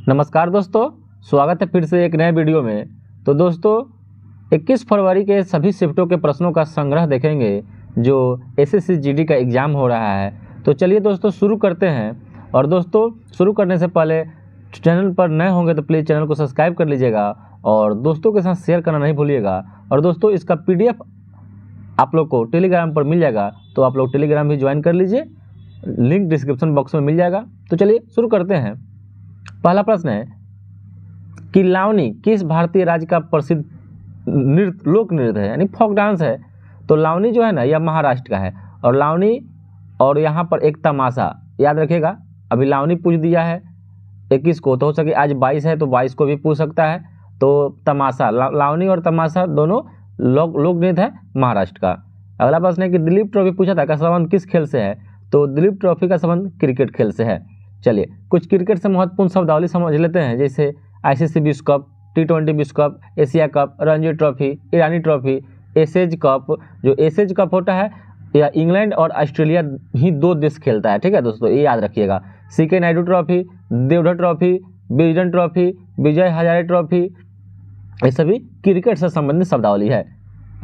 नमस्कार दोस्तों, स्वागत है फिर से एक नए वीडियो में। तो दोस्तों 21 फरवरी के सभी शिफ्टों के प्रश्नों का संग्रह देखेंगे जो एसएससी जीडी का एग्ज़ाम हो रहा है। तो चलिए दोस्तों शुरू करते हैं। और दोस्तों शुरू करने से पहले चैनल पर नए होंगे तो प्लीज़ चैनल को सब्सक्राइब कर लीजिएगा और दोस्तों के साथ शेयर करना नहीं भूलिएगा। और दोस्तों इसका PDF आप लोग को टेलीग्राम पर मिल जाएगा, तो आप लोग टेलीग्राम भी ज्वाइन कर लीजिए, लिंक डिस्क्रिप्शन बॉक्स में मिल जाएगा। तो चलिए शुरू करते हैं। पहला प्रश्न है कि लावनी किस भारतीय राज्य का प्रसिद्ध नृत्य लोक नृत्य है, यानी फोक डांस है। तो लावनी जो है ना यह महाराष्ट्र का है। और लावनी और यहाँ पर एक तमाशा याद रखिएगा। अभी लावनी पूछ दिया है 21 को, तो हो सके आज 22 है तो 22 को भी पूछ सकता है। तो तमाशा लावनी और तमाशा दोनों लोक नृत्य है महाराष्ट्र का। अगला प्रश्न है कि दिलीप ट्रॉफी पूछा था का संबंध किस खेल से है। तो दिलीप ट्रॉफी का संबंध क्रिकेट खेल से है। चलिए कुछ क्रिकेट से महत्वपूर्ण शब्दावली समझ लेते हैं, जैसे ICC विश्व कप, T20 विश्व cup, Asia cup, Ranji trophy, Irani trophy, Ashes cup. जो एसेज कप होता है या इंग्लैंड और ऑस्ट्रेलिया ही दो देश खेलता है, ठीक है दोस्तों, ये याद रखिएगा। CK Naidu trophy, Deodhar trophy, Wisden trophy, Vijay Hazare trophy, ये सभी क्रिकेट से संबंधित शब्दावली है।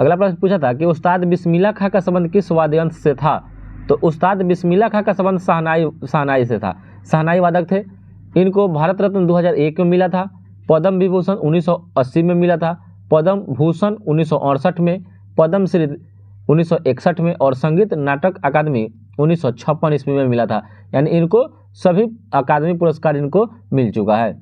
अगला प्रश्न पूछा था कि उस्ताद बिस्मिल्लाह खां का संबंध किस वाद्य यंत्र से था। तो उस्ताद बिस्मिल्लाह खां का संबंध शहनाई से था। शहनाई वादक थे। इनको भारत रत्न 2001 में मिला था, पद्म विभूषण 1980 में मिला था, पद्म भूषण 1968 में, पद्म श्री 1961 में और संगीत नाटक अकादमी 1956 ईस्वी में मिला था। यानी इनको सभी अकादमी पुरस्कार इनको मिल चुका है।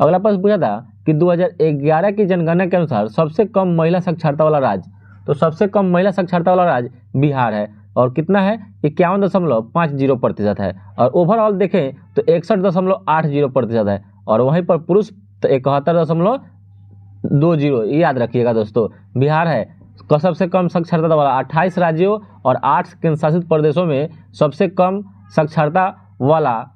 अगला प्रश्न पूछा था कि 2011 की जनगणना के अनुसार सबसे कम महिला साक्षरता वाला राज्य। तो सबसे कम महिला साक्षरता वाला राज्य बिहार है और कितना है 51.50% है। और ओवरऑल देखें तो 61.80% है। और वहीं पर पुरुष 71.20, ये याद रखिएगा दोस्तों। बिहार है सबसे कम साक्षरता वाला 28 राज्यों और 8 केंद्र शासित प्रदेशों में सबसे कम साक्षरता वाला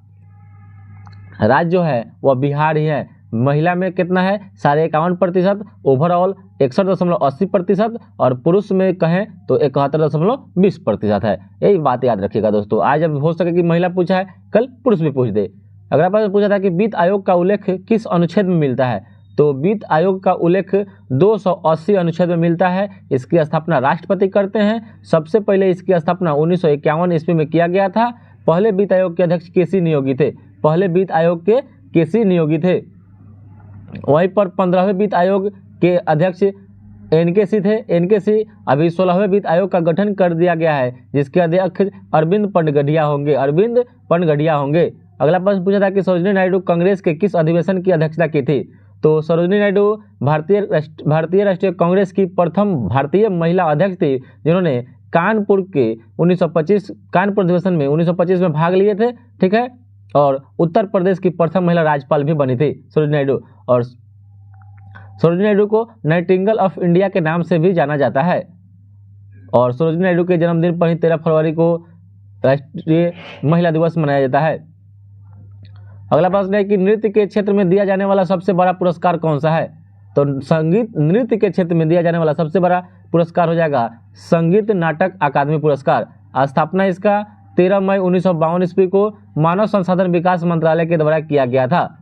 राज्य जो है वह बिहार ही है। महिला में कितना है 51.55%, ओवरऑल 61.80% और पुरुष में कहें तो 71.20% है। यही बात याद रखिएगा दोस्तों। आज अब हो सके कि महिला पूछा है, कल पुरुष भी पूछ दे। अगला प्रश्न पूछा था कि वित्त आयोग का उल्लेख किस अनुच्छेद में मिलता है। तो वित्त आयोग का उल्लेख 280 अनुच्छेद में मिलता है। इसकी स्थापना राष्ट्रपति करते हैं। सबसे पहले इसकी स्थापना 1951 ईस्वी में किया गया था। पहले वित्त आयोग के अध्यक्ष केसी नियोगी थे। पहले वित्त आयोग के केसी नियोगी थे। वहीं पर 15वें वित्त आयोग के अध्यक्ष NKC थे। NKC अभी 16वें वित्त आयोग का गठन कर दिया गया है, जिसके अध्यक्ष अरविंद पनगढ़िया होंगे। अगला प्रश्न पूछा था कि सरोजिनी नायडू कांग्रेस के किस अधिवेशन की अध्यक्षता की थी। तो सरोजिनी नायडू भारतीय राष्ट्रीय कांग्रेस की प्रथम भारतीय महिला अध्यक्ष थी, जिन्होंने कानपुर अधिवेशन में 1925 में भाग लिए थे, ठीक है। और उत्तर प्रदेश की प्रथम महिला राज्यपाल भी बनी थी सरोजिनी नायडू। और सरोजिनी नायडू को नाइटिंगेल ऑफ इंडिया के नाम से भी जाना जाता है। और सरोजिनी नायडू के जन्मदिन पर ही 13 फरवरी को राष्ट्रीय महिला दिवस मनाया जाता है। अगला प्रश्न है कि नृत्य के क्षेत्र में दिया जाने वाला सबसे बड़ा पुरस्कार कौन सा है। तो संगीत नृत्य के क्षेत्र में दिया जाने वाला सबसे बड़ा पुरस्कार हो जाएगा संगीत नाटक अकादमी पुरस्कार। स्थापना इसका 13 मई 1952 ईस्वी को मानव संसाधन विकास मंत्रालय के द्वारा किया गया था।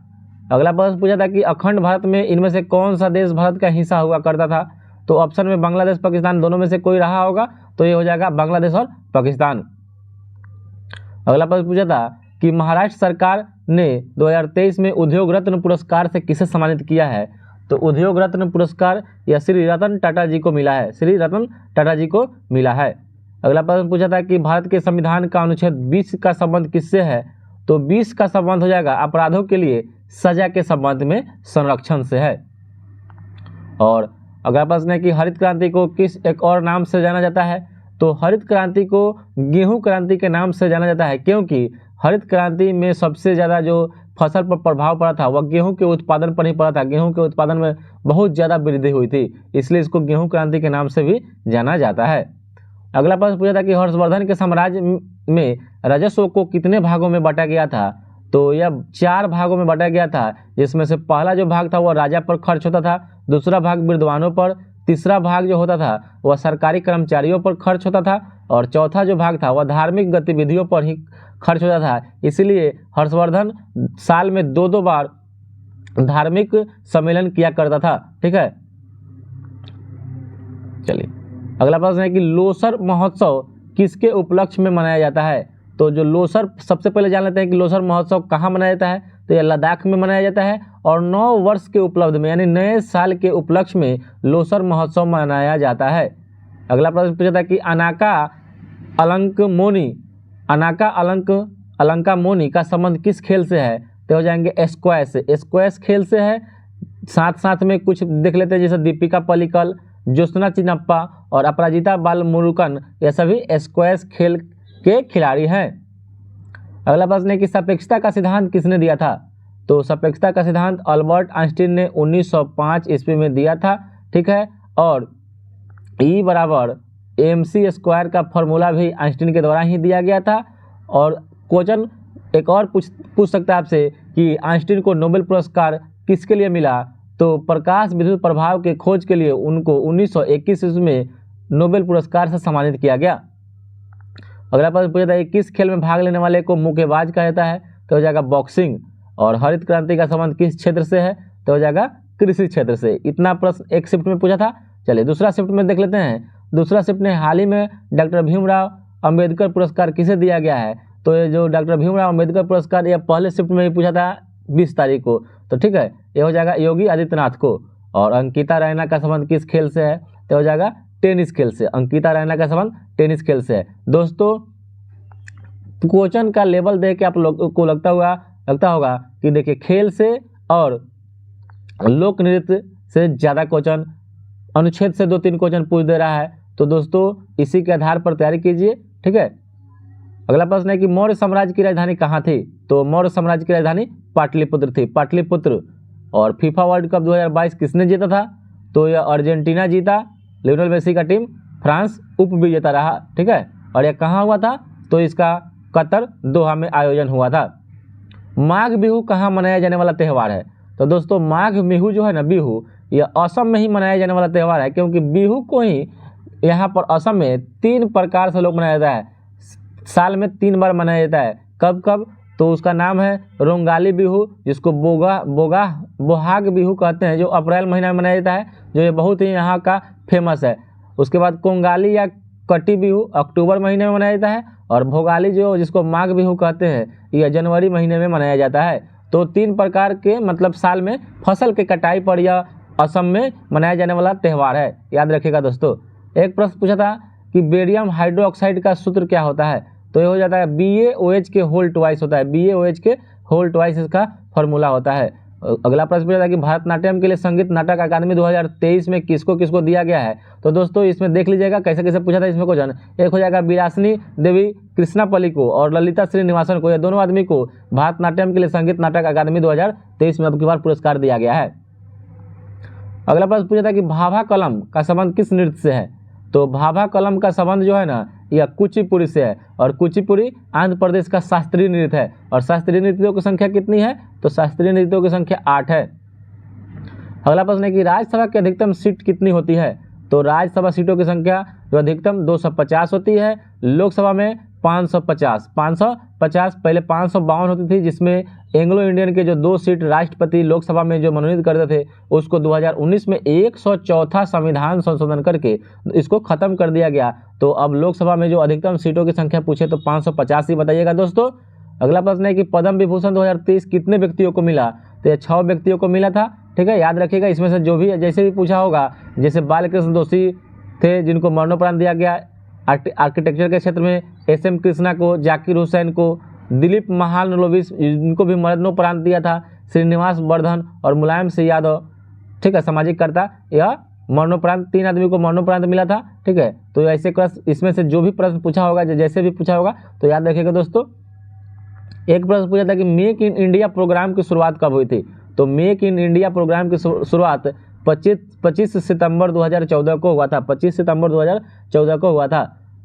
अगला प्रश्न पूछा था कि अखंड भारत में इनमें से कौन सा देश भारत का हिस्सा हुआ करता था। तो ऑप्शन में बांग्लादेश पाकिस्तान दोनों में से कोई रहा होगा, तो ये हो जाएगा बांग्लादेश और पाकिस्तान। अगला प्रश्न पूछा था कि महाराष्ट्र सरकार ने 2023 में उद्योग रत्न पुरस्कार से किसे सम्मानित किया है। तो उद्योग रत्न पुरस्कार या श्री रतन टाटा जी को मिला है। अगला प्रश्न पूछा था कि भारत के संविधान का अनुच्छेद 20 का संबंध किससे है। तो 20 का संबंध हो जाएगा अपराधों के लिए सजा के संबंध में संरक्षण से है। और अगला प्रश्न है कि हरित क्रांति को किस एक और नाम से जाना जाता है। तो हरित क्रांति को गेहूं क्रांति के नाम से जाना जाता है, क्योंकि हरित क्रांति में सबसे ज़्यादा जो फसल पर प्रभाव पड़ा था वह गेहूं के उत्पादन पर ही पड़ा था। गेहूं के उत्पादन में बहुत ज़्यादा वृद्धि हुई थी, इसलिए इसको गेहूं क्रांति के नाम से भी जाना जाता है। अगला प्रश्न पूछा था कि हर्षवर्धन के साम्राज्य में राजस्व को कितने भागों में बांटा गया था। तो यह 4 भागों में बांटा गया था, जिसमें से पहला जो भाग था वह राजा पर खर्च होता था, दूसरा भाग विद्वानों पर, तीसरा भाग जो होता था वह सरकारी कर्मचारियों पर खर्च होता था और चौथा जो भाग था वह धार्मिक गतिविधियों पर ही खर्च होता था। इसीलिए हर्षवर्धन साल में 2-2 बार धार्मिक सम्मेलन किया करता था। ठीक है, चलिए अगला प्रश्न है कि लोसर महोत्सव किसके उपलक्ष्य में मनाया जाता है। तो जो लोसर, सबसे पहले जान लेते हैं कि लोसर महोत्सव कहाँ मनाया जाता है। तो यह लद्दाख में मनाया जाता है और 9 वर्ष के उपलब्ध में यानी नए साल के उपलक्ष्य में लोसर महोत्सव मनाया जाता है। अगला प्रश्न पूछा था कि अलंका मोनी का संबंध किस खेल से है। तो हो जाएंगे स्क्वैश से। स्क्वैश खेल से है। साथ साथ में कुछ देख लेते हैं जैसे दीपिका पल्लिकल, ज्योत्सना चिन्नप्पा और अपराजिता बालमुरुगन, ये सभी स्क्वैश खेल के खिलाड़ी हैं। अगला प्रश्न है कि सापेक्षता का सिद्धांत किसने दिया था। तो सापेक्षता का सिद्धांत अल्बर्ट आइंस्टीन ने 1905 ईस्वी में दिया था। ठीक है, और E बराबर mc² का फॉर्मूला भी आइंस्टीन के द्वारा ही दिया गया था। और क्वेश्चन एक और पूछ सकता है आपसे कि आइंस्टीन को नोबेल पुरस्कार किसके लिए मिला। तो प्रकाश विद्युत प्रभाव के खोज के लिए उनको 1921 ईस्वी में नोबेल पुरस्कार से सम्मानित किया गया। अगला प्रश्न पूछा था किस खेल में भाग लेने वाले को मुक्केबाज कहा जाता है। तो हो जाएगा बॉक्सिंग। और हरित क्रांति का संबंध किस क्षेत्र से है। तो हो जाएगा कृषि क्षेत्र से। इतना प्रश्न एक शिफ्ट में पूछा था। चलिए दूसरा शिफ्ट में देख लेते हैं। दूसरा शिफ्ट में हाल ही में डॉक्टर भीमराव अंबेडकर पुरस्कार किसे दिया गया है। तो ये जो डॉक्टर भीमराव अंबेडकर पुरस्कार यह पहले शिफ्ट में ही पूछा था 20 तारीख को। तो ठीक है, ये हो जाएगा योगी आदित्यनाथ को। और अंकिता रैना का संबंध किस खेल से है। तो हो जाएगा टेनिस खेल से। अंकिता रैना का संबंध टेनिस खेल से है। दोस्तों क्वेश्चन का लेवल देख के आप लोग को लगता होगा कि देखिए खेल से और लोक नृत्य से ज़्यादा क्वेश्चन, अनुच्छेद से 2-3 क्वेश्चन पूछ दे रहा है। तो दोस्तों इसी के आधार पर तैयारी कीजिए। ठीक है, अगला प्रश्न है कि मौर्य साम्राज्य की राजधानी कहाँ थी। तो मौर्य साम्राज्य की राजधानी पाटलिपुत्र थी, पाटलिपुत्र। और फीफा वर्ल्ड कप 2022 किसने जीता था। तो यह अर्जेंटीना जीता। लियोनेल मेसी का टीम फ्रांस उप विजेता रहा। ठीक है, और यह कहाँ हुआ था। तो इसका कतर, दोहा में आयोजन हुआ था। माघ बिहू कहाँ मनाया जाने वाला त्यौहार है। तो दोस्तों माघ बिहू जो है ना, बिहू, यह असम में ही मनाया जाने वाला त्यौहार है। क्योंकि बिहू को ही यहाँ पर असम में 3 प्रकार से लोग मनाया जाता है। साल में 3 बार मनाया जाता है। कब कब। तो उसका नाम है रोंगाली बिहू, जिसको बोहाग बिहू कहते हैं, जो अप्रैल महीना में मनाया जाता है, जो ये बहुत ही यहाँ का फेमस है। उसके बाद कोंगाली या कटी बिहू अक्टूबर महीने में मनाया जाता है। और भोगाली जो जिसको माघ बिहू कहते हैं, यह जनवरी महीने में मनाया जाता है। तो 3 प्रकार के मतलब साल में फसल के कटाई पर यह असम में मनाया जाने वाला त्यौहार है। याद रखिएगा दोस्तों। एक प्रश्न पूछा था कि बेरियम हाइड्रोक्साइड का सूत्र क्या होता है। तो ये हो जाता है BaOH के होल ट्वाइस होता है। BaOH के होल ट्वाइस इसका फॉर्मूला होता है। अगला प्रश्न पूछा था कि भारतनाट्यम के लिए संगीत नाटक अकादमी 2023 में किसको किसको दिया गया है। तो दोस्तों इसमें देख लीजिएगा कैसे कैसे पूछा था इसमें क्वेश्चन। एक हो जाएगा विलासिनी देवी कृष्णापल्ली को और ललिता श्रीनिवासन को, यह दोनों आदमी को भारतनाट्यम के लिए संगीत नाटक अकादमी 2023 में अब की बार पुरस्कार दिया गया है। अगला प्रश्न पूछा था कि भाभा कलम का संबंध किस नृत्य से है। तो भाभा कलम का संबंध जो है ना, यह कुचिपुड़ी से है। और कुचिपुड़ी आंध्र प्रदेश का शास्त्रीय नृत्य है। और शास्त्रीय नृत्यों की संख्या कितनी है। तो शास्त्रीय नृत्यों की संख्या 8 है। अगला प्रश्न है कि राज्यसभा की अधिकतम सीट कितनी होती है। तो राज्यसभा सीटों की संख्या जो अधिकतम 250 होती है। लोकसभा में 550 पहले 552 होती थी, जिसमें एंग्लो इंडियन के जो 2 सीट राष्ट्रपति लोकसभा में जो मनोनीत करते थे, उसको 2019 में 104 संविधान संशोधन करके इसको खत्म कर दिया गया। तो अब लोकसभा में जो अधिकतम सीटों की संख्या पूछे तो 550 ही बताइएगा दोस्तों। अगला प्रश्न है कि पद्म विभूषण 2023 कितने व्यक्तियों को मिला। तो यह 6 व्यक्तियों को मिला था। ठीक है, याद रखिएगा। इसमें से जो भी जैसे भी पूछा होगा, जैसे बालकृष्ण दोषी थे जिनको मरणोपरांत दिया गया, आर्किटेक्चर के क्षेत्र में SM कृष्णा को, जाकिर हुसैन को, दिलीप महालनोबिस इनको भी मरणोपरांत दिया था, श्रीनिवास वर्धन और मुलायम सिंह यादव। ठीक है, सामाजिक कर्ता, यह मरणोपरांत 3 आदमी को मरणोपरांत मिला था। ठीक है, तो ऐसे इसमें से जो भी प्रश्न पूछा होगा, जैसे भी पूछा होगा, तो याद रखिएगा दोस्तों। एक प्रश्न पूछा था कि मेक इन इंडिया प्रोग्राम की शुरुआत कब हुई थी। तो मेक इन इंडिया प्रोग्राम की शुरुआत 25 सितंबर 2014 को हुआ था। 25 सितंबर 2014 को हुआ था।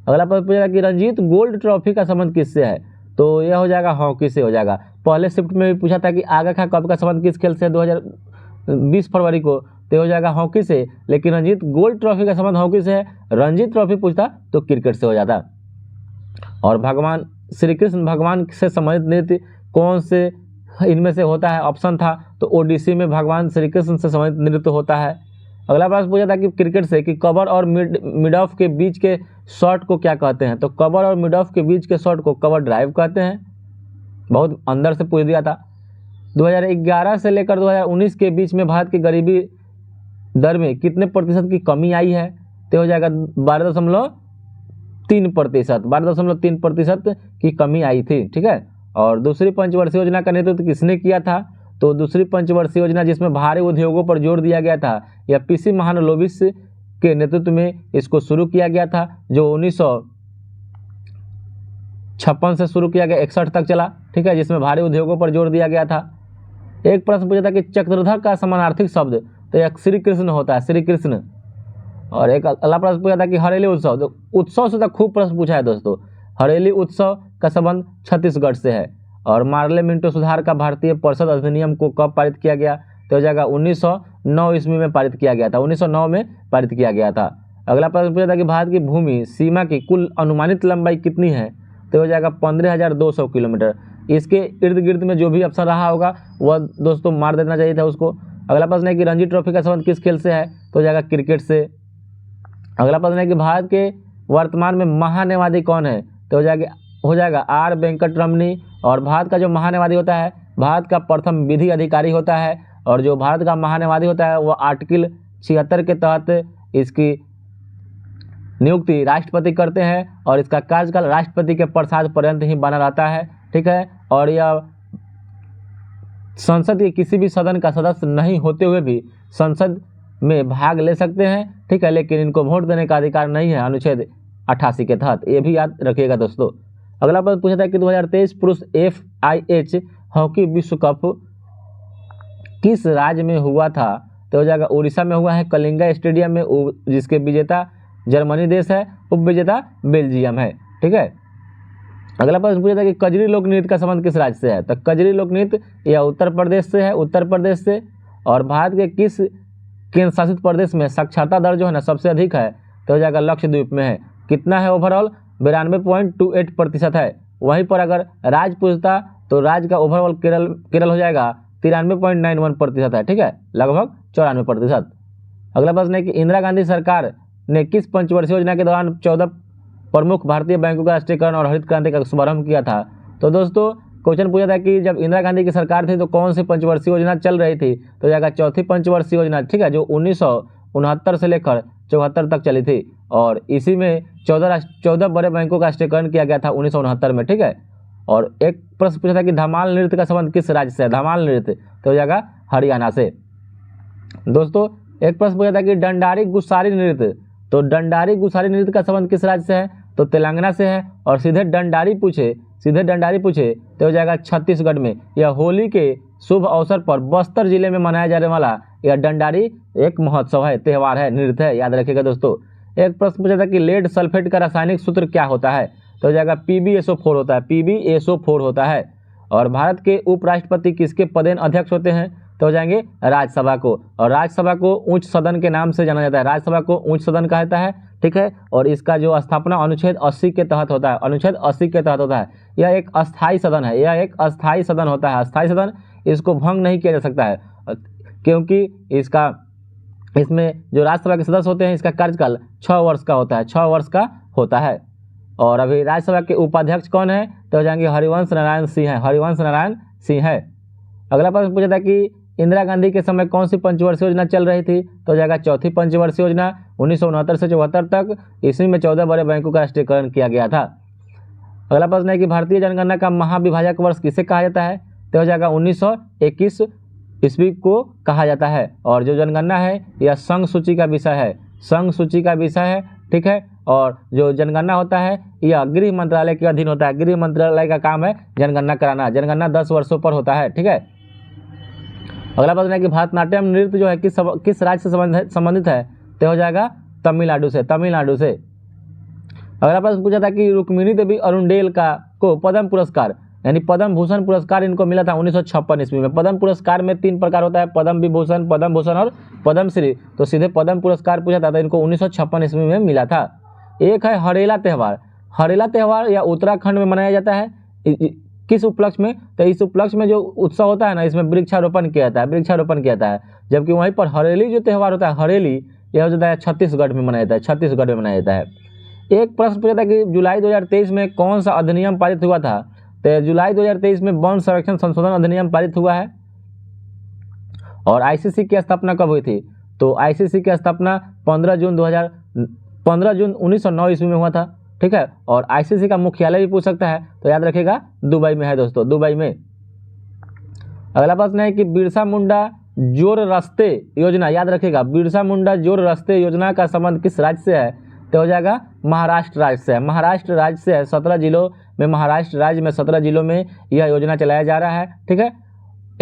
अगला प्रश्न पूछा था कि रंजीत गोल्ड ट्रॉफी का संबंध किससे है। तो यह हो जाएगा हॉकी से हो जाएगा। पहले शिफ्ट में भी पूछा था कि आगा खां कप का संबंध किस खेल से 2020 फरवरी को, तो हो जाएगा हॉकी से। लेकिन रंजीत गोल्ड ट्रॉफी का संबंध हॉकी से है। रणजी ट्रॉफी पूछता तो क्रिकेट से हो जाता। और भगवान श्री कृष्ण भगवान से संबंधित नृत्य कौन से इनमें से होता है? ऑप्शन था तो ओडिसी में भगवान श्री कृष्ण से संबंधित नृत्य होता है। अगला प्रश्न पूछा था कि क्रिकेट से कि कवर और मिड ऑफ के बीच के शॉट को क्या कहते हैं? तो कवर और मिड ऑफ के बीच के शॉट को कवर ड्राइव कहते हैं। बहुत अंदर से पूछ दिया था। 2011 से लेकर 2019 के बीच में भारत की गरीबी दर में कितने प्रतिशत की कमी आई है? तो हो जाएगा 12.3% की कमी आई थी। ठीक है। और दूसरी पंचवर्षीय योजना का नेतृत्व किसने किया था? तो दूसरी पंचवर्षीय योजना जिसमें भारी उद्योगों पर जोर दिया गया था, यह पीसी महालनोबिस के नेतृत्व में इसको शुरू किया गया था, जो 1956 से शुरू किया गया, 61 तक चला। ठीक है, जिसमें भारी उद्योगों पर जोर दिया गया था। एक प्रश्न पूछा था कि चक्रधर का समानार्थी शब्द, तो यह श्री कृष्ण होता है, श्री कृष्ण। और एक अगला प्रश्न पूछा था कि हरेली उत्सव, तो उत्सव से तो खूब प्रश्न पूछा है दोस्तों। हरेली उत्सव का संबंध छत्तीसगढ़ से है। और मार्ले मिंटो सुधार का भारतीय परिषद अधिनियम को कब पारित किया गया? तो हो जाएगा 1909 ईस्वी में पारित किया गया था, 1909 में पारित किया गया था। अगला प्रश्न पूछा था कि भारत की भूमि सीमा की कुल अनुमानित लंबाई कितनी है? तो हो जाएगा 15,200 किलोमीटर। इसके इर्द गिर्द में जो भी ऑप्शन रहा होगा वह दोस्तों मार देना चाहिए था उसको। अगला प्रश्न है कि रणजी ट्रॉफी का संबंध किस खेल से है? तो हो जाएगा क्रिकेट से। अगला प्रश्न है कि भारत के वर्तमान में महान्यायवादी कौन है? तो हो जाएगा आर वेंकटरमणी। और भारत का जो महान्यायवादी होता है, भारत का प्रथम विधि अधिकारी होता है। और जो भारत का महान्यायवादी होता है वह आर्टिकल 76 के तहत इसकी नियुक्ति राष्ट्रपति करते हैं। और इसका कार्यकाल राष्ट्रपति के प्रसाद पर्यंत ही बना रहता है। ठीक है। और यह संसद के किसी भी सदन का सदस्य नहीं होते हुए भी संसद में भाग ले सकते हैं। ठीक है, लेकिन इनको वोट देने का अधिकार नहीं है अनुच्छेद 88 के तहत, ये भी याद रखिएगा दोस्तों। अगला प्रश्न पूछा था कि 2023 पुरुष FIH हॉकी विश्व कप किस राज्य में हुआ था? तो हो जाएगा उड़ीसा में हुआ है, कलिंगा स्टेडियम में, जिसके विजेता जर्मनी देश है, उपविजेता बेल्जियम है। ठीक है। अगला प्रश्न पूछा था कि कजरी लोक नृत्य का संबंध किस राज्य से है? तो कजरी लोक नृत्य यह उत्तर प्रदेश से है, उत्तर प्रदेश से। और भारत के किस केंद्र शासित प्रदेश में साक्षरता दर जो है ना सबसे अधिक है? तो हो जाएगा लक्षद्वीप में है। कितना है ओवरऑल? 92.28% है। वहीं पर अगर राज्य पूछता तो राज्य का ओवरऑल केरल हो जाएगा 93.91% है। ठीक है, लगभग 94%। अगला प्रश्न है कि इंदिरा गांधी सरकार ने किस पंचवर्षीय योजना के दौरान 14 प्रमुख भारतीय बैंकों का राष्ट्रीयकरण और हरित क्रांति का शुभारंभ किया था? तो दोस्तों क्वेश्चन पूछा था कि जब इंदिरा गांधी की सरकार थी तो कौन सी पंचवर्षीय योजना चल रही थी? तो जाएगा चौथी पंचवर्षीय योजना। ठीक है, जो 1969 से लेकर 74 तक चली थी। और इसी में 14 बड़े बैंकों का राष्ट्रीयकरण किया गया था 1969 में। ठीक है। और एक प्रश्न पूछा था कि धमाल नृत्य का संबंध किस राज्य से है? धमाल नृत्य तो हो जाएगा हरियाणा से। दोस्तों एक प्रश्न पूछा था कि डंडारी गुस्सारी नृत्य, तो डंडारी गुस्सारी नृत्य का संबंध किस राज्य से है? तो तेलंगाना से है। और सीधे डंडारी पूछे तो हो जाएगा छत्तीसगढ़ में। यह होली के शुभ अवसर पर बस्तर जिले में मनाया जाने वाला यह डंडारी एक महोत्सव है, त्यौहार है, नृत्य है, याद रखिएगा दोस्तों। एक प्रश्न पूछा था कि लेड सल्फेट का रासायनिक सूत्र क्या होता है? तो हो जाएगा PbSO4 होता है, PbSO4 होता है। और भारत के उपराष्ट्रपति किसके पदेन अध्यक्ष होते हैं? तो हो जाएंगे राज्यसभा को। और राज्यसभा को उच्च सदन के नाम से जाना जाता है, राज्यसभा को उच्च सदन कहता है। ठीक है। और इसका जो स्थापना अनुच्छेद 80 के तहत होता है, अनुच्छेद 80 के तहत होता है। यह एक अस्थायी सदन है, यह एक अस्थायी सदन होता है। अस्थायी सदन, इसको भंग नहीं किया जा सकता है, क्योंकि इसमें जो राज्यसभा के सदस्य होते हैं इसका कार्यकाल 6 वर्ष का होता है, 6 वर्ष का होता है। और अभी राज्यसभा के उपाध्यक्ष कौन है? तो हो जाएंगे हरिवंश नारायण सिंह है, हरिवंश नारायण सिंह है। अगला प्रश्न पूछा था कि इंदिरा गांधी के समय कौन सी पंचवर्षीय योजना चल रही थी? तो हो जाएगा चौथी पंचवर्षीय योजना 1969 से 74 तक। इसी में 14 बड़े बैंकों का राष्ट्रीयकरण किया गया था। अगला प्रश्न है कि भारतीय जनगणना का महाविभाजक वर्ष किसे कहा जाता है? तो हो जाएगा 1921 ईस्वी को कहा जाता है। और जो जनगणना है यह संघ सूची का विषय है, संघ सूची का विषय है। ठीक है। और जो जनगणना होता है यह गृह मंत्रालय के अधीन होता है, गृह मंत्रालय का काम है जनगणना कराना। जनगणना 10 वर्षों पर होता है। ठीक है। अगला प्रश्न है कि भारतनाट्यम नृत्य जो है किस राज्य से संबंधित है? तो हो जाएगा तमिलनाडु से, तमिलनाडु से। अगला प्रश्न पूछा था कि रुक्मिणी देवी अरुणडेल को पद्म पुरस्कार यानी पद्म भूषण पुरस्कार इनको मिला था 1956 ईस्वी में। पद्म पुरस्कार में 3 प्रकार होता है, पद्म विभूषण, पद्म भूषण और पद्मश्री। तो सीधे पद्म पुरस्कार पूछा था तो इनको 1956 ईस्वी में मिला था। एक है हरेला त्यौहार। हरेला त्यौहार या उत्तराखंड में मनाया जाता है किस उपलक्ष्य में? तो इस उपलक्ष्य में जो उत्सव होता है ना, इसमें वृक्षारोपण किया जाता है, वृक्षारोपण किया जाता है। जबकि वहीं पर हरेली जो त्यौहार होता है, हरेली यह होता है छत्तीसगढ़ में मनाया जाता है, छत्तीसगढ़ में मनाया जाता है। एक प्रश्न पूछा था कि जुलाई 2023 में कौन सा अधिनियम पारित हुआ था? तो जुलाई 2023 में वन संरक्षण संशोधन अधिनियम पारित हुआ है। और आईसीसी की स्थापना कब हुई थी? तो आईसीसी की स्थापना 15 जून 1909 ईस्वी में हुआ था, ठीक है। और आईसीसी का मुख्यालय भी पूछ सकता है, तो याद रखिएगा दुबई में है दोस्तों, दुबई में। अगला प्रश्न है कि बिरसा मुंडा जोड़ रास्ते योजना, याद रखिएगा बिरसा मुंडा जोड़ रास्ते योजना का संबंध किस राज्य से है? तो हो जाएगा महाराष्ट्र राज्य से है, महाराष्ट्र राज्य से है। 17 जिलों में, महाराष्ट्र राज्य में 17 जिलों में यह योजना चलाया जा रहा है, ठीक है।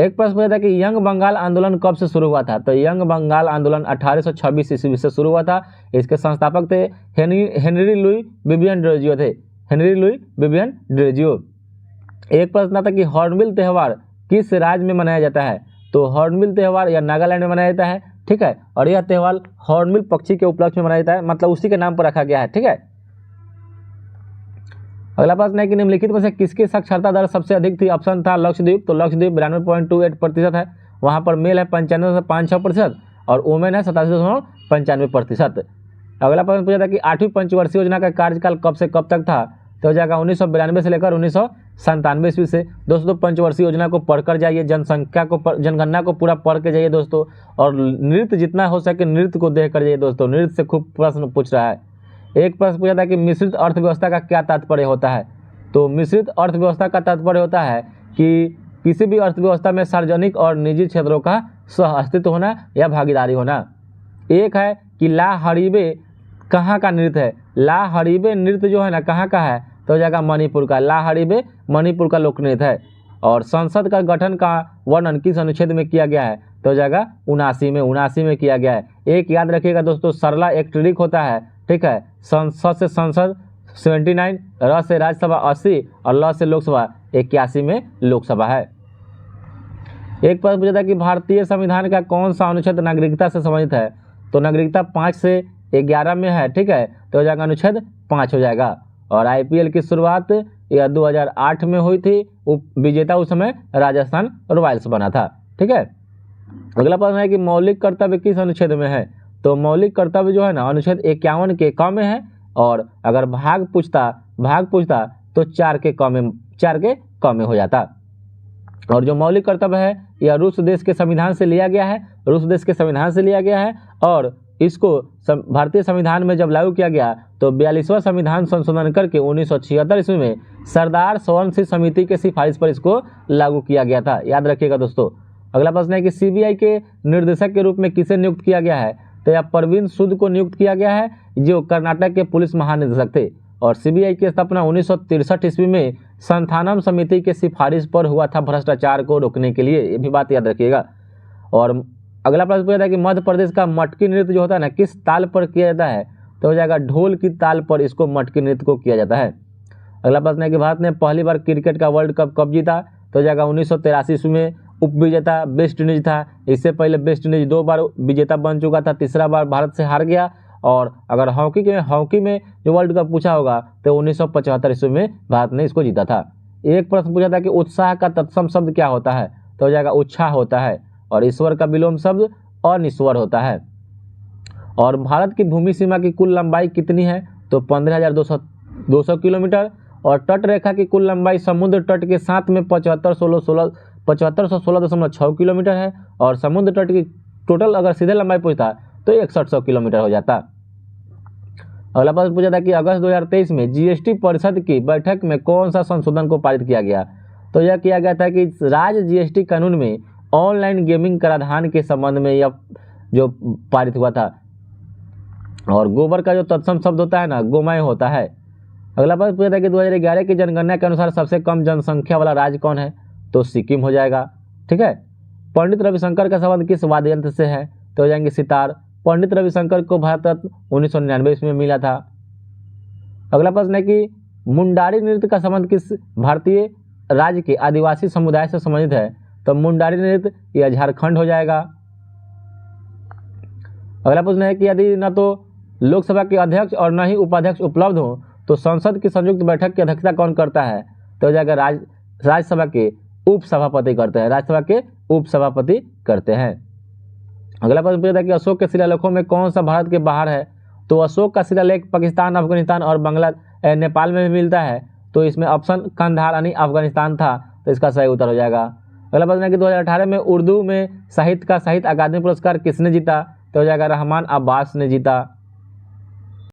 एक प्रश्न पूछा था कि यंग बंगाल आंदोलन कब से शुरू हुआ था? तो यंग बंगाल आंदोलन 1826 ईस्वी से शुरू हुआ था। इसके संस्थापक थे हेनरी लुई विवियन ड्रेजियो थे, हेनरी लुई विवियन ड्रेजियो। एक प्रश्न था कि हॉर्नबिल त्यौहार किस राज्य में मनाया जाता है? तो हॉर्नबिल त्यौहार या नागालैंड में मनाया जाता है, ठीक है। और यह त्यौहार हॉर्नबिल पक्षी के उपलक्ष्य में मनाया जाता है, मतलब उसी के नाम पर रखा गया है, ठीक है। अगला प्रश्न है कि निम्नलिखित में से किसकी साक्षरता दर सबसे अधिक थी? ऑप्शन था लक्षद्वीप, तो लक्षद्वीप 92.28% है, वहां पर मेल है 95.56% और वुमेन है 87.95%। अगला प्रश्न पूछा था कि 8वीं पंचवर्षीय योजना का कार्यकाल कब से कब तक था? तो हो जाएगा 1992 से लेकर 1997 ईस्वी से। दोस्तों पंचवर्षीय योजना को पढ़कर जाइए, जनगणना को पूरा पढ़ के जाइए दोस्तों, और नृत्य जितना हो सके नृत्य को देख कर जाइए दोस्तों, नृत्य से खूब प्रश्न पूछ रहा है। एक प्रश्न पूछा था कि मिश्रित अर्थव्यवस्था का क्या तात्पर्य होता है? तो मिश्रित अर्थव्यवस्था का तात्पर्य होता है कि किसी भी अर्थव्यवस्था में सार्वजनिक और निजी क्षेत्रों का सह अस्तित्व होना या भागीदारी होना। एक है कि ला हरीबे कहाँ का नृत्य है? ला हरीबे नृत्य जो है ना कहाँ का है? तो हो जाएगा मणिपुर का, ला हरीबे मणिपुर का लोक नृत्य है। और संसद का गठन का वर्णन किस अनुच्छेद में किया गया है? तो हो जाएगा 79 में किया गया है। एक याद रखिएगा दोस्तों, सरला एक ट्रिक होता है, ठीक है। संसद से संसद 79, र से राज्यसभा 80 और ल से लोकसभा 81 में लोकसभा है। एक प्रश्न पूछा था कि भारतीय संविधान का कौन सा अनुच्छेद नागरिकता से संबंधित है? तो नागरिकता 5 से 11 में है, ठीक है। तो हो जाएगा अनुच्छेद 5 हो जाएगा। और आईपीएल की शुरुआत यह 2008 में हुई थी, विजेता उस समय राजस्थान रॉयल्स बना था, ठीक है। अगला प्रश्न है कि मौलिक कर्तव्य किस अनुच्छेद में है? तो मौलिक कर्तव्य जो है ना अनुच्छेद 51 के क में है, और अगर भाग पूछता तो 4 के क में हो जाता। और जो मौलिक कर्तव्य है यह रूस देश के संविधान से लिया गया है, रूस देश के संविधान से लिया गया है। और इसको भारतीय संविधान में जब लागू किया गया तो 42वां संविधान संशोधन करके 1976 ईस्वी में सरदार सोवंशी समिति के सिफारिश पर इसको लागू किया गया था, याद रखिएगा दोस्तों। अगला प्रश्न है कि सीबीआई के निर्देशक के रूप में किसे नियुक्त किया गया है? तो यह परवीन सूद को नियुक्त किया गया है, जो कर्नाटक के पुलिस महानिदेशक थे। और सीबीआई की स्थापना 1963 ईस्वी में संथानम समिति के सिफारिश पर हुआ था, भ्रष्टाचार को रोकने के लिए, ये भी बात याद रखिएगा। और अगला प्रश्न पूछा था कि मध्य प्रदेश का मटकी नृत्य जो होता है ना किस ताल पर किया जाता है? तो हो जाएगा ढोल की ताल पर इसको मटकी नृत्य को किया जाता है। अगला प्रश्न है कि भारत ने पहली बार क्रिकेट का वर्ल्ड कप कब जीता? तो हो जाएगा 1983 ईस्वी में। उप विजेता वेस्ट इंडीज था, इससे पहले वेस्ट इंडीज 2 बार विजेता बन चुका था, तीसरा बार भारत से हार गया। और अगर हॉकी में जो वर्ल्ड कप पूछा होगा तो 1975 ईस्वी में भारत ने इसको जीता था। एक प्रश्न पूछा था कि उत्साह का तत्सम शब्द क्या होता है? तो हो जाएगा उत्साह होता है। और ईश्वर का विलोम शब्द अनिश्वर होता है। और भारत की भूमि सीमा की कुल लंबाई कितनी है? तो 15,200 किलोमीटर। और तट रेखा की कुल लंबाई समुद्र तट के साथ में 7516.6 किलोमीटर है। और समुद्र तट की टोटल अगर सीधे लंबाई पूछता तो 6100 किलोमीटर हो जाता। अगला प्रश्न पूछा था कि अगस्त 2023 में जीएसटी परिषद की बैठक में कौन सा संशोधन को पारित किया गया? तो यह किया गया था कि राज्य जीएसटी कानून में ऑनलाइन गेमिंग कराधान के संबंध में यह जो पारित हुआ था। और गोबर का जो तत्सम शब्द होता है ना गोमय होता है। अगला प्रश्न पूछा था कि 2011 की जनगणना के अनुसार सबसे कम जनसंख्या वाला राज्य कौन है? तो सिक्किम हो जाएगा, ठीक है। पंडित रविशंकर का संबंध किस वाद्य यंत्र से है? तो हो जाएंगे सितार। पंडित रविशंकर को भारत रत्न 1999 में मिला था। अगला प्रश्न है कि मुंडारी नृत्य का संबंध किस भारतीय राज्य के आदिवासी समुदाय से संबंधित है? तो मुंडारी नृत्य यह झारखंड हो जाएगा। अगला प्रश्न है कि यदि न तो लोकसभा के अध्यक्ष और न ही उपाध्यक्ष उपलब्ध हो तो संसद की संयुक्त बैठक की अध्यक्षता कौन करता है? तो हो जाएगा राज्यसभा के उपसभापति करते हैं, राज्यसभा के उपसभापति करते हैं। अगला प्रश्न पूछा था कि अशोक के शिलालेखों में कौन सा भारत के बाहर है? तो अशोक का शिलालेख पाकिस्तान, अफगानिस्तान और नेपाल में भी मिलता है। तो इसमें ऑप्शन कंधार यानी अफगानिस्तान था, तो इसका सही उत्तर हो जाएगा। अगला प्रश्न है कि 2018 में उर्दू में साहित्य का साहित्य अकादमी पुरस्कार किसने जीता? तो हो जाएगा रहमान अब्बास ने जीता।